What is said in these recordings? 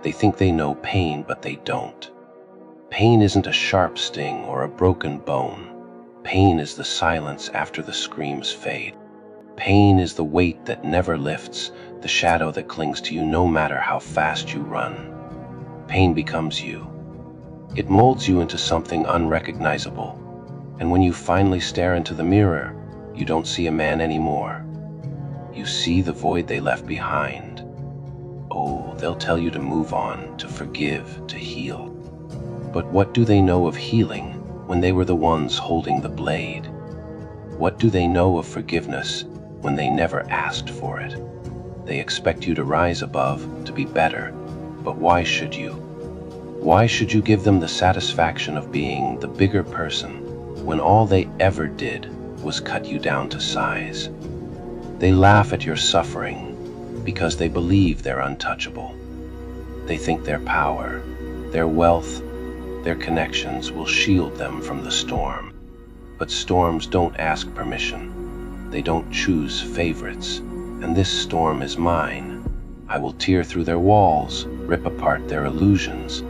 They think they know pain, but they don't. Pain isn't a sharp sting or a broken bone. Pain is the silence after the screams fade. Pain is the weight that never lifts, the shadow that clings to you no matter how fast you run. Pain becomes you. It molds you into something unrecognizable. And when you finally stare into the mirror, you don't see a man anymore. You see the void they left behind. Oh, they'll tell you to move on, to forgive, to heal. But what do they know of healing when they were the ones holding the blade? What do they know of forgiveness when they never asked for it? They expect you to rise above, to be better, but why should you? Why should you give them the satisfaction of being the bigger person when all they ever did was cut you down to size? They laugh at your suffering because they believe they're untouchable. They think their power, their wealth, their connections will shield them from the storm. But storms don't ask permission. They don't choose favorites. And this storm is mine. I will tear through their walls, rip apart their illusions,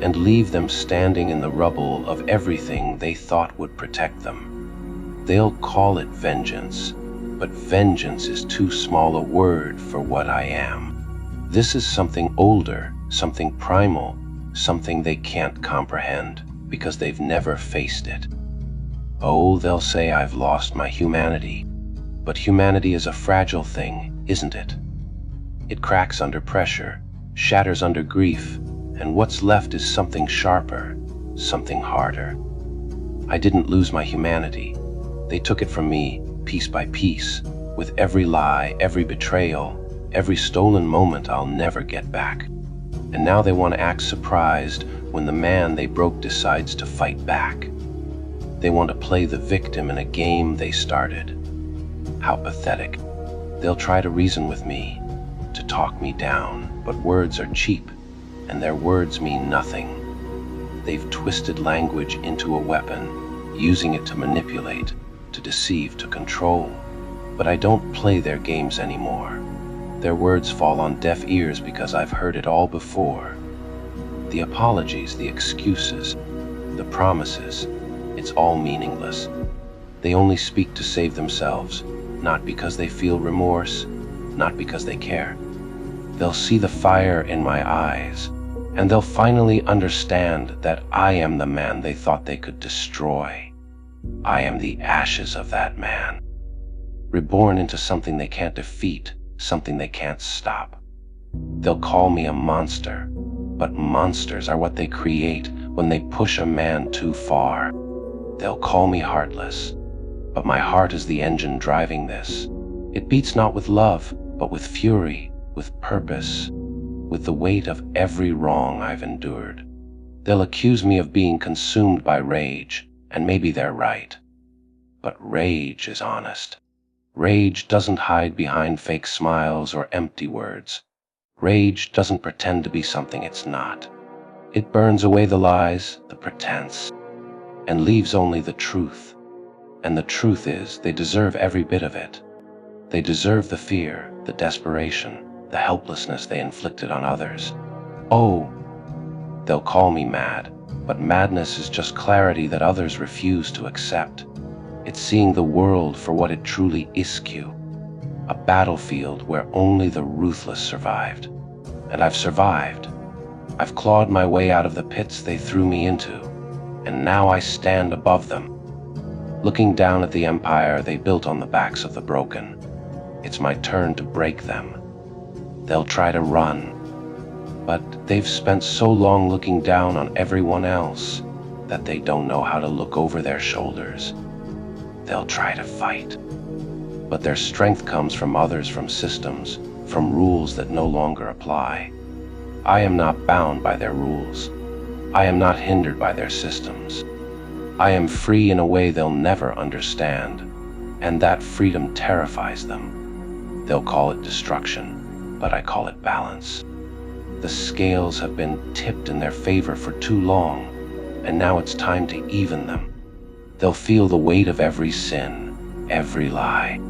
and leave them standing in the rubble of everything they thought would protect them. They'll call it vengeance, but vengeance is too small a word for what I am. This is something older, something primal, something they can't comprehend because they've never faced it. Oh, they'll say I've lost my humanity, but humanity is a fragile thing, isn't it? It cracks under pressure, shatters under grief, and what's left is something sharper, something harder. I didn't lose my humanity. They took it from me, piece by piece, with every lie, every betrayal, every stolen moment I'll never get back. And now they want to act surprised when the man they broke decides to fight back. They want to play the victim in a game they started. How pathetic. They'll try to reason with me, to talk me down, but words are cheap, and their words mean nothing. They've twisted language into a weapon, using it to manipulate, to deceive, to control. But I don't play their games anymore. Their words fall on deaf ears because I've heard it all before. The apologies, the excuses, the promises, it's all meaningless. They only speak to save themselves, not because they feel remorse, not because they care. They'll see the fire in my eyes, and they'll finally understand that I am the man they thought they could destroy. I am the ashes of that man, reborn into something they can't defeat, something they can't stop. They'll call me a monster, but monsters are what they create when they push a man too far. They'll call me heartless, but my heart is the engine driving this. It beats not with love, but with fury, with purpose, with the weight of every wrong I've endured. They'll accuse me of being consumed by rage, and maybe they're right. But rage is honest. Rage doesn't hide behind fake smiles or empty words. Rage doesn't pretend to be something it's not. It burns away the lies, the pretense, and leaves only the truth. And the truth is, they deserve every bit of it. They deserve the fear, the desperation, the helplessness they inflicted on others. Oh, they'll call me mad, but madness is just clarity that others refuse to accept. It's seeing the world for what it truly is, a battlefield where only the ruthless survived. And I've survived. I've clawed my way out of the pits they threw me into, and now I stand above them, looking down at the empire they built on the backs of the broken. It's my turn to break them. They'll try to run, but they've spent so long looking down on everyone else that they don't know how to look over their shoulders. They'll try to fight, but their strength comes from others, from systems, from rules that no longer apply. I am not bound by their rules. I am not hindered by their systems. I am free in a way they'll never understand, and that freedom terrifies them. They'll call it destruction, but I call it balance. The scales have been tipped in their favor for too long, and now it's time to even them. They'll feel the weight of every sin, every lie,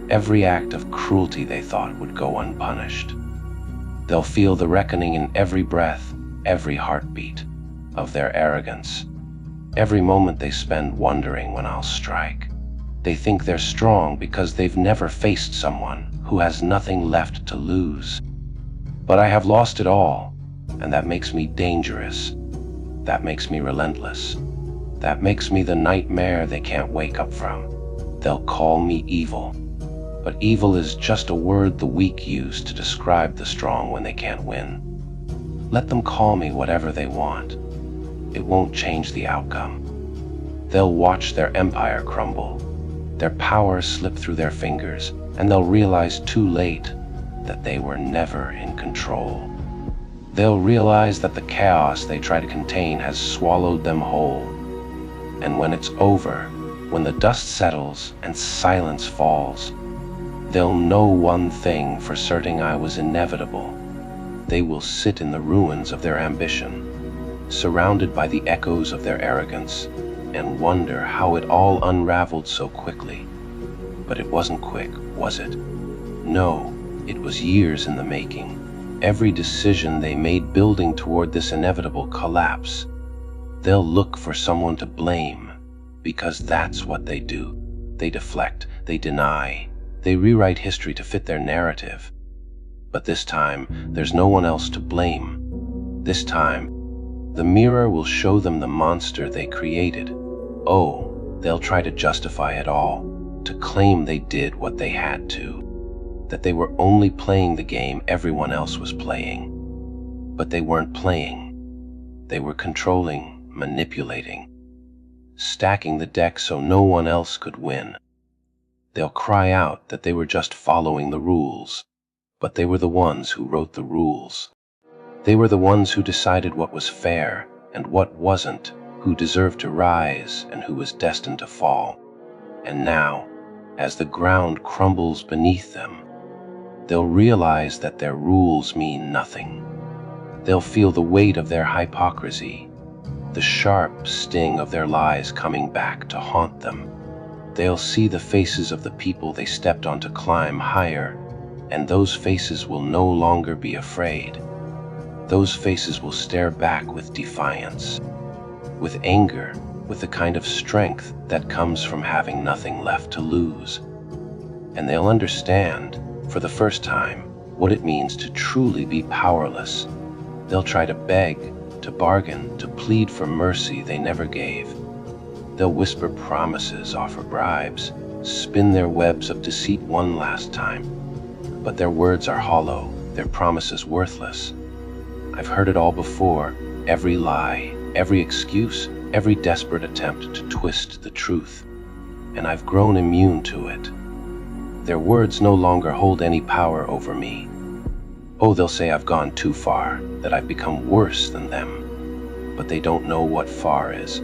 every act of cruelty they thought would go unpunished. They'll feel the reckoning in every breath, every heartbeat of their arrogance, every moment they spend wondering when I'll strike. They think they're strong because they've never faced someone who has nothing left to lose. But I have lost it all, and that makes me dangerous. That makes me relentless. That makes me the nightmare they can't wake up from. They'll call me evil. But evil is just a word the weak use to describe the strong when they can't win. Let them call me whatever they want. It won't change the outcome. They'll watch their empire crumble, their power slip through their fingers, and they'll realize too late that they were never in control. They'll realize that the chaos they try to contain has swallowed them whole. And when it's over, when the dust settles and silence falls, they'll know one thing for certain: I was inevitable. They will sit in the ruins of their ambition, surrounded by the echoes of their arrogance, and wonder how it all unraveled so quickly. But it wasn't quick, was it? No, it was years in the making. Every decision they made building toward this inevitable collapse. They'll look for someone to blame, because that's what they do. They deflect, they deny, they rewrite history to fit their narrative. But this time, there's no one else to blame. This time, the mirror will show them the monster they created. Oh, they'll try to justify it all, to claim they did what they had to, that they were only playing the game everyone else was playing. But they weren't playing. They were controlling, manipulating, stacking the deck so no one else could win. They'll cry out that they were just following the rules, but they were the ones who wrote the rules. They were the ones who decided what was fair and what wasn't, who deserved to rise and who was destined to fall. And now, as the ground crumbles beneath them, they'll realize that their rules mean nothing. They'll feel the weight of their hypocrisy, the sharp sting of their lies coming back to haunt them. They'll see the faces of the people they stepped on to climb higher, and those faces will no longer be afraid. Those faces will stare back with defiance, with anger, with the kind of strength that comes from having nothing left to lose. And they'll understand, for the first time, what it means to truly be powerless. They'll try to beg, to bargain, to plead for mercy they never gave. They'll whisper promises, offer bribes, spin their webs of deceit one last time. But their words are hollow, their promises worthless. I've heard it all before, every lie, every excuse, every desperate attempt to twist the truth. And I've grown immune to it. Their words no longer hold any power over me. Oh, they'll say I've gone too far, that I've become worse than them. But they don't know what far is.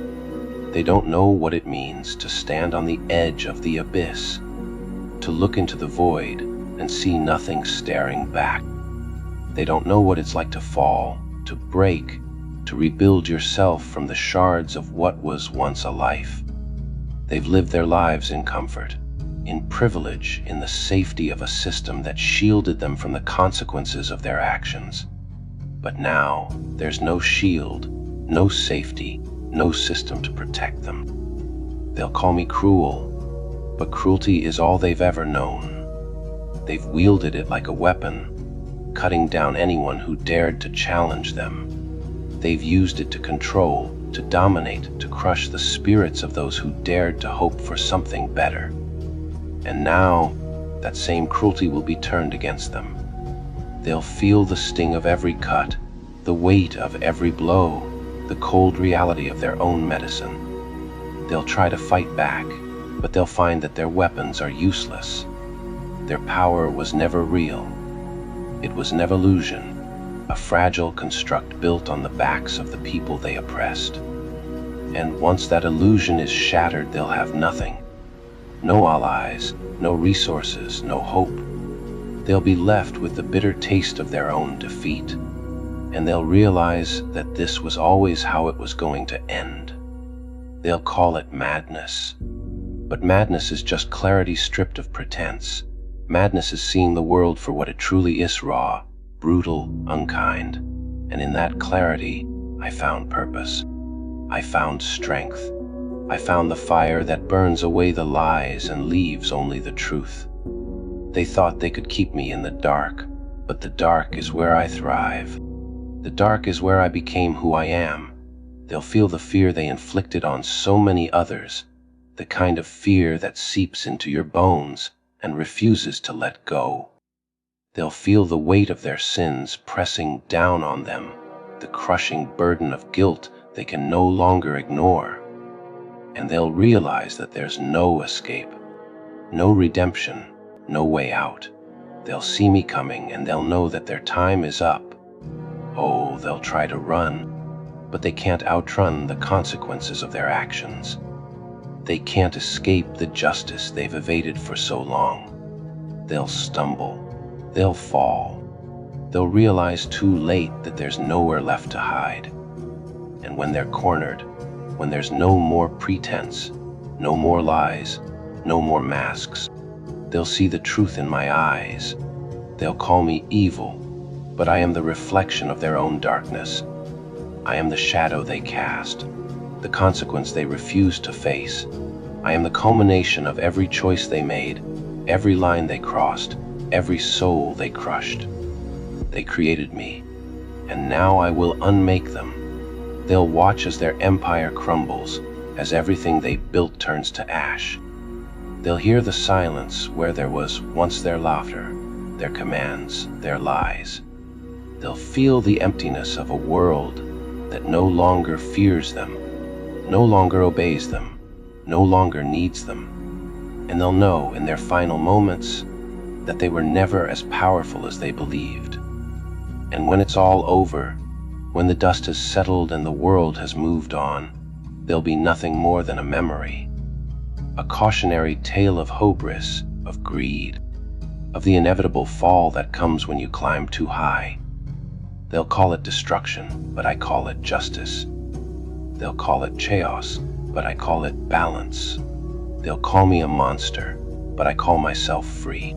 They don't know what it means to stand on the edge of the abyss, to look into the void and see nothing staring back. They don't know what it's like to fall, to break, to rebuild yourself from the shards of what was once a life. They've lived their lives in comfort, in privilege, in the safety of a system that shielded them from the consequences of their actions. But now, there's no shield, no safety, no system to protect them. They'll call me cruel, but cruelty is all they've ever known. They've wielded it like a weapon, cutting down anyone who dared to challenge them. They've used it to control, to dominate, to crush the spirits of those who dared to hope for something better. And now, that same cruelty will be turned against them. They'll feel the sting of every cut, the weight of every blow, the cold reality of their own medicine. They'll try to fight back, but they'll find that their weapons are useless. Their power was never real. It was an illusion, a fragile construct built on the backs of the people they oppressed. And once that illusion is shattered, they'll have nothing. No allies, no resources, no hope. They'll be left with the bitter taste of their own defeat, and they'll realize that this was always how it was going to end. They'll call it madness. But madness is just clarity stripped of pretense. Madness is seeing the world for what it truly is: raw, brutal, unkind, and in that clarity, I found purpose. I found strength. I found the fire that burns away the lies and leaves only the truth. They thought they could keep me in the dark, but the dark is where I thrive. The dark is where I became who I am. They'll feel the fear they inflicted on so many others, the kind of fear that seeps into your bones and refuses to let go. They'll feel the weight of their sins pressing down on them, the crushing burden of guilt they can no longer ignore. And they'll realize that there's no escape, no redemption, no way out. They'll see me coming and they'll know that their time is up. Oh, they'll try to run, but they can't outrun the consequences of their actions. They can't escape the justice they've evaded for so long. They'll stumble. They'll fall. They'll realize too late that there's nowhere left to hide. And when they're cornered, when there's no more pretense, no more lies, no more masks, they'll see the truth in my eyes. They'll call me evil, but I am the reflection of their own darkness. I am the shadow they cast, the consequence they refused to face. I am the culmination of every choice they made, every line they crossed, every soul they crushed. They created me, and now I will unmake them. They'll watch as their empire crumbles, as everything they built turns to ash. They'll hear the silence where there was once their laughter, their commands, their lies. They'll feel the emptiness of a world that no longer fears them, no longer obeys them, no longer needs them. And they'll know in their final moments that they were never as powerful as they believed. And when it's all over, when the dust has settled and the world has moved on, there'll be nothing more than a memory, a cautionary tale of hubris, of greed, of the inevitable fall that comes when you climb too high. They'll call it destruction, but I call it justice. They'll call it chaos, but I call it balance. They'll call me a monster, but I call myself free.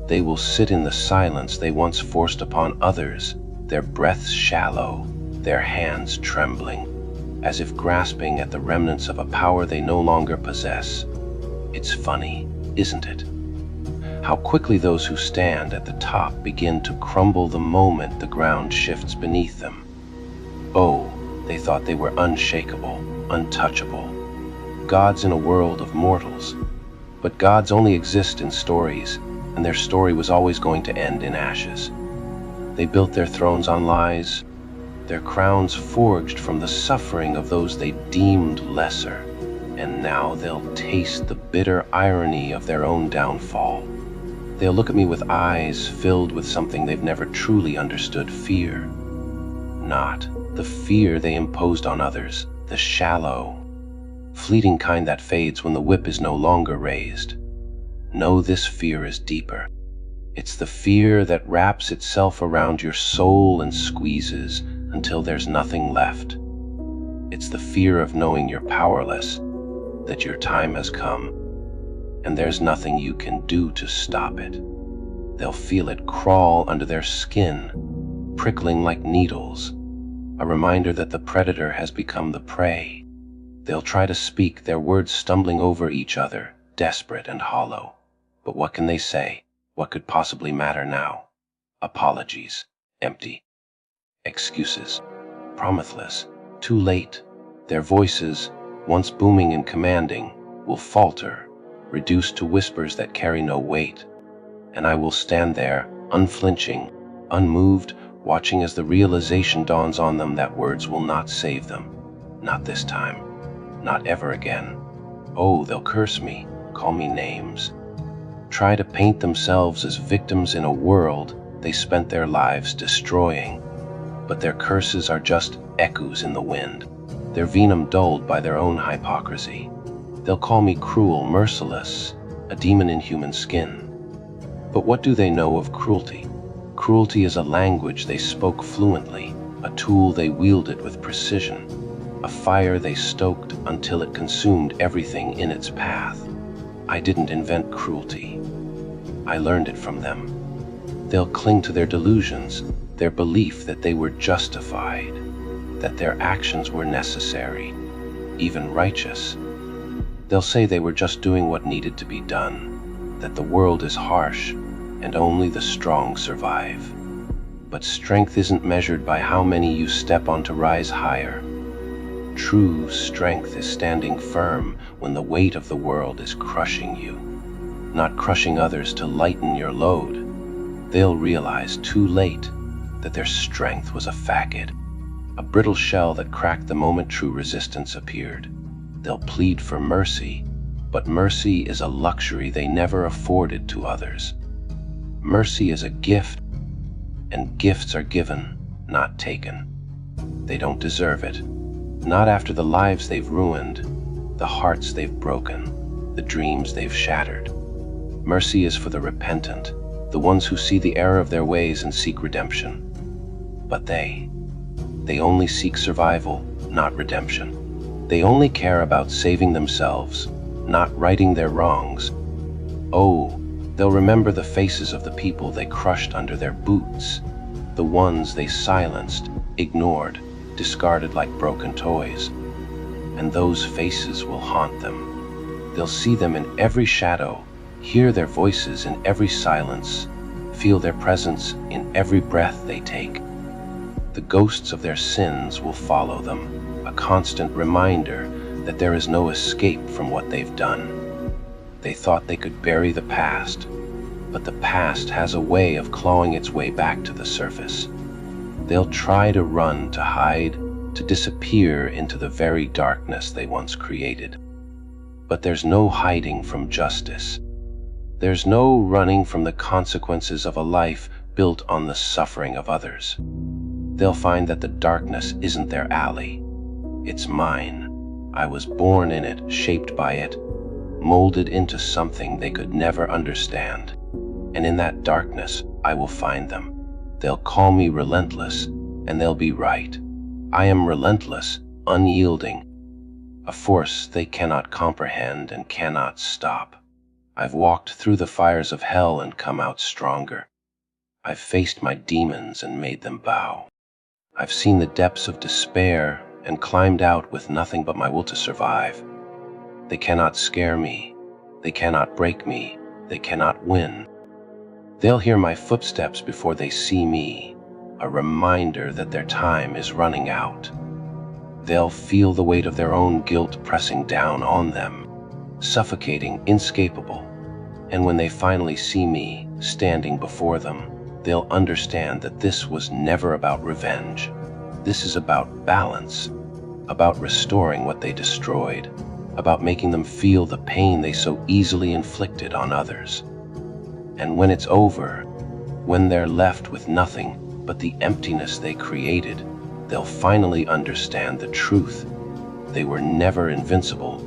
They will sit in the silence they once forced upon others, their breaths shallow, their hands trembling, as if grasping at the remnants of a power they no longer possess. It's funny, isn't it? How quickly those who stand at the top begin to crumble the moment the ground shifts beneath them. Oh, they thought they were unshakable, untouchable, gods in a world of mortals. But gods only exist in stories, and their story was always going to end in ashes. They built their thrones on lies, their crowns forged from the suffering of those they deemed lesser, and now they'll taste the bitter irony of their own downfall. They'll look at me with eyes filled with something they've never truly understood: fear. Not the fear they imposed on others, the shallow, fleeting kind that fades when the whip is no longer raised. No, this fear is deeper. It's the fear that wraps itself around your soul and squeezes until there's nothing left. It's the fear of knowing you're powerless, that your time has come, and there's nothing you can do to stop it. They'll feel it crawl under their skin, prickling like needles, a reminder that the predator has become the prey. They'll try to speak, their words stumbling over each other, desperate and hollow. But what can they say? What could possibly matter now? Apologies, empty. Excuses, promiseless, too late. Their voices, once booming and commanding, will falter, reduced to whispers that carry no weight. And I will stand there, unflinching, unmoved, watching as the realization dawns on them that words will not save them. Not this time. Not ever again. Oh, they'll curse me, call me names, try to paint themselves as victims in a world they spent their lives destroying. But their curses are just echoes in the wind, their venom dulled by their own hypocrisy. They'll call me cruel, merciless, a demon in human skin. But what do they know of cruelty? Cruelty is a language they spoke fluently, a tool they wielded with precision, a fire they stoked until it consumed everything in its path. I didn't invent cruelty. I learned it from them. They'll cling to their delusions, their belief that they were justified, that their actions were necessary, even righteous. They'll say they were just doing what needed to be done, that the world is harsh and only the strong survive. But strength isn't measured by how many you step on to rise higher. True strength is standing firm when the weight of the world is crushing you, not crushing others to lighten your load. They'll realize too late that their strength was a faggot, a brittle shell that cracked the moment true resistance appeared. They'll plead for mercy, but mercy is a luxury they never afforded to others. Mercy is a gift, and gifts are given, not taken. They don't deserve it, not after the lives they've ruined, the hearts they've broken, the dreams they've shattered. Mercy is for the repentant, the ones who see the error of their ways and seek redemption. But they only seek survival, not redemption. They only care about saving themselves, not righting their wrongs. Oh, they'll remember the faces of the people they crushed under their boots, the ones they silenced, ignored, discarded like broken toys. And those faces will haunt them. They'll see them in every shadow, hear their voices in every silence, feel their presence in every breath they take. The ghosts of their sins will follow them, a constant reminder that there is no escape from what they've done. They thought they could bury the past, but the past has a way of clawing its way back to the surface. They'll try to run, to hide, to disappear into the very darkness they once created. But there's no hiding from justice. There's no running from the consequences of a life built on the suffering of others. They'll find that the darkness isn't their alley. It's mine. I was born in it, shaped by it, molded into something they could never understand. And in that darkness, I will find them. They'll call me relentless, and they'll be right. I am relentless, unyielding, a force they cannot comprehend and cannot stop. I've walked through the fires of hell and come out stronger. I've faced my demons and made them bow. I've seen the depths of despair and climbed out with nothing but my will to survive. They cannot scare me. They cannot break me. They cannot win. They'll hear my footsteps before they see me, a reminder that their time is running out. They'll feel the weight of their own guilt pressing down on them, suffocating, inescapable. And when they finally see me standing before them, they'll understand that this was never about revenge. This is about balance, about restoring what they destroyed, about making them feel the pain they so easily inflicted on others. And when it's over, when they're left with nothing but the emptiness they created, they'll finally understand the truth. They were never invincible,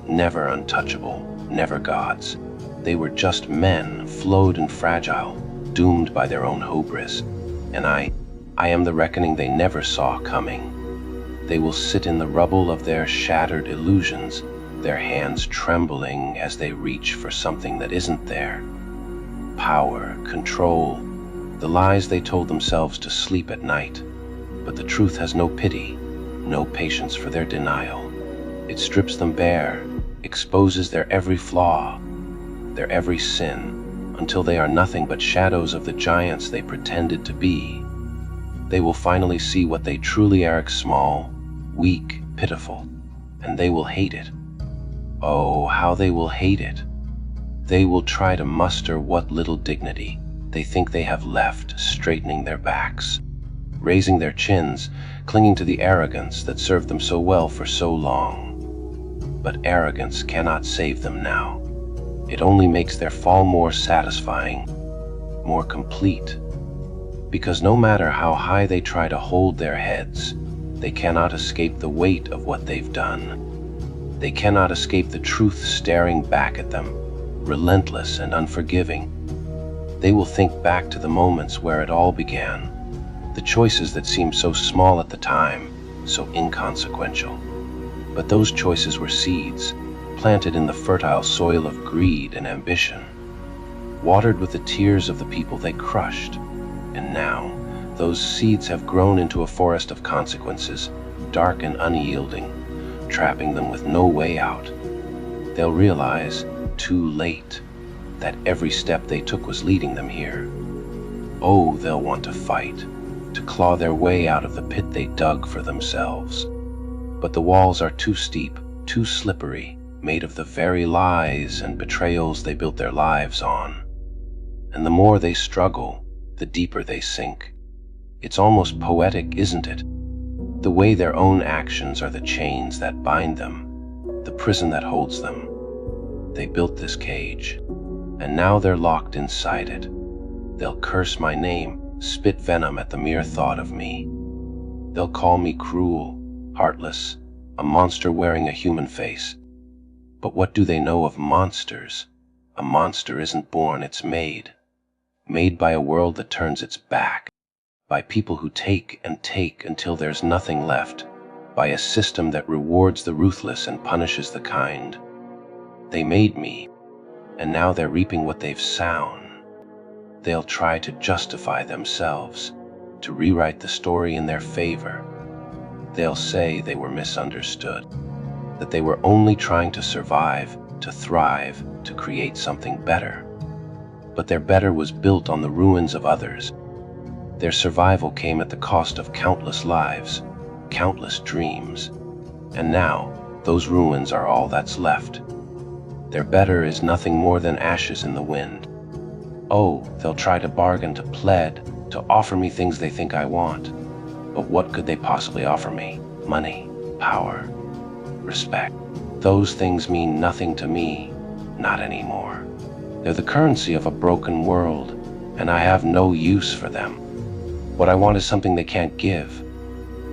never untouchable, never gods. They were just men, flawed and fragile, doomed by their own hubris. And I am the reckoning they never saw coming. They will sit in the rubble of their shattered illusions, their hands trembling as they reach for something that isn't there. Power, control, the lies they told themselves to sleep at night. But the truth has no pity, no patience for their denial. It strips them bare, exposes their every flaw, their every sin, until they are nothing but shadows of the giants they pretended to be. They will finally see what they truly are: small, weak, pitiful, and they will hate it. Oh, how they will hate it. They will try to muster what little dignity they think they have left, straightening their backs, raising their chins, clinging to the arrogance that served them so well for so long. But arrogance cannot save them now. It only makes their fall more satisfying, more complete. Because no matter how high they try to hold their heads, they cannot escape the weight of what they've done. They cannot escape the truth staring back at them, relentless and unforgiving. They will think back to the moments where it all began, the choices that seemed so small at the time, so inconsequential. But those choices were seeds, planted in the fertile soil of greed and ambition. watered with the tears of the people they crushed. And now, those seeds have grown into a forest of consequences, dark and unyielding, trapping them with no way out. They'll realize, too late, that every step they took was leading them here. Oh, they'll want to fight, to claw their way out of the pit they dug for themselves. But the walls are too steep, too slippery, made of the very lies and betrayals they built their lives on. And the more they struggle, the deeper they sink. It's almost poetic, isn't it? The way their own actions are the chains that bind them, the prison that holds them. They built this cage, and now they're locked inside it. They'll curse my name, spit venom at the mere thought of me. They'll call me cruel, heartless, a monster wearing a human face. But what do they know of monsters? A monster isn't born, it's made. Made by a world that turns its back, by people who take and take until there's nothing left, by a system that rewards the ruthless and punishes the kind. They made me, and now they're reaping what they've sown. They'll try to justify themselves, to rewrite the story in their favor. They'll say they were misunderstood, that they were only trying to survive, to thrive, to create something better. But their better was built on the ruins of others. Their survival came at the cost of countless lives, countless dreams. And now, those ruins are all that's left. Their better is nothing more than ashes in the wind. Oh, they'll try to bargain, to plead, to offer me things they think I want. But what could they possibly offer me? Money, power, respect. Those things mean nothing to me, not anymore. They're the currency of a broken world, and I have no use for them. What I want is something they can't give.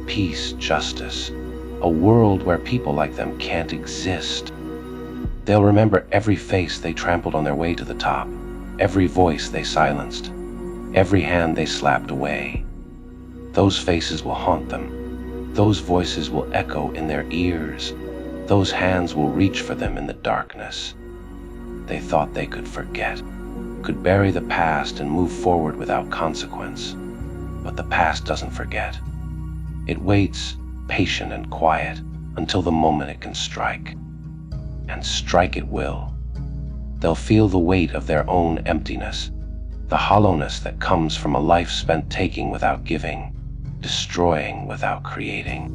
Peace, justice, a world where people like them can't exist. They'll remember every face they trampled on their way to the top, every voice they silenced, every hand they slapped away. Those faces will haunt them. Those voices will echo in their ears. Those hands will reach for them in the darkness. They thought they could forget, could bury the past and move forward without consequence. But the past doesn't forget. It waits, patient and quiet, until the moment it can strike. And strike it will. They'll feel the weight of their own emptiness, the hollowness that comes from a life spent taking without giving, destroying without creating.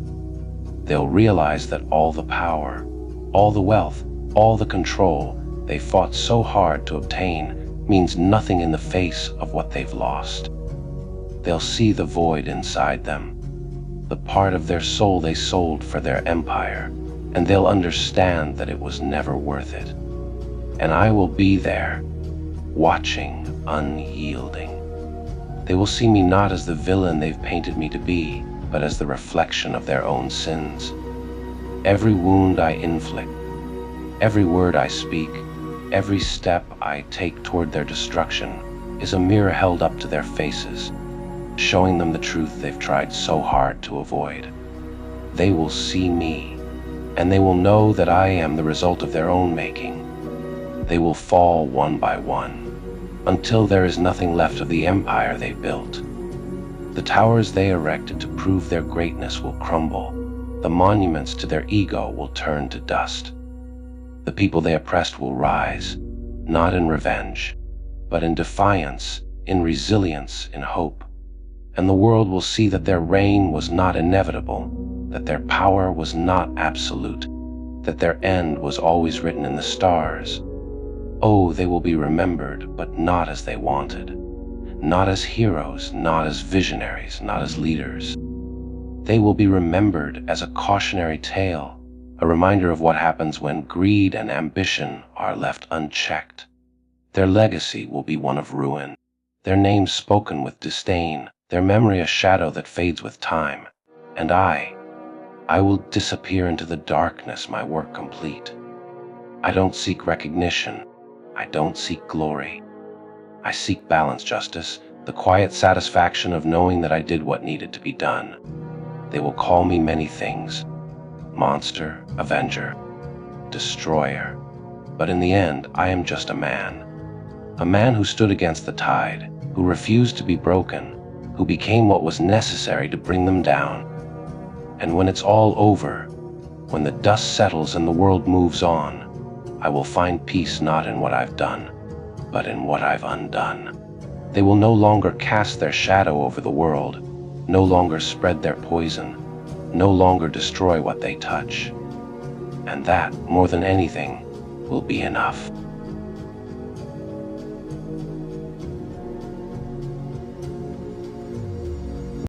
They'll realize that all the power, all the wealth, all the control they fought so hard to obtain means nothing in the face of what they've lost. They'll see the void inside them, the part of their soul they sold for their empire, and they'll understand that it was never worth it. And I will be there, watching, unyielding. They will see me not as the villain they've painted me to be, but as the reflection of their own sins. Every wound I inflict, every word I speak, every step I take toward their destruction is a mirror held up to their faces, showing them the truth they've tried so hard to avoid. They will see me, and they will know that I am the result of their own making. They will fall one by one, until there is nothing left of the empire they built. The towers they erected to prove their greatness will crumble. The monuments to their ego will turn to dust. The people they oppressed will rise, not in revenge, but in defiance, in resilience, in hope. And the world will see that their reign was not inevitable, that their power was not absolute, that their end was always written in the stars. Oh, they will be remembered, but not as they wanted. Not as heroes, not as visionaries, not as leaders. They will be remembered as a cautionary tale, a reminder of what happens when greed and ambition are left unchecked. Their legacy will be one of ruin, their names spoken with disdain, their memory a shadow that fades with time. And I will disappear into the darkness, my work complete. I don't seek recognition. I don't seek glory. I seek balance, justice, the quiet satisfaction of knowing that I did what needed to be done. They will call me many things: monster, avenger, destroyer. But in the end, I am just a man A man who stood against the tide, who refused to be broken, who became what was necessary to bring them down. And when it's all over, when the dust settles and the world moves on, I will find peace not in what I've done, but in what I've undone. They will no longer cast their shadow over the world, no longer spread their poison, no longer destroy what they touch. And that, more than anything, will be enough.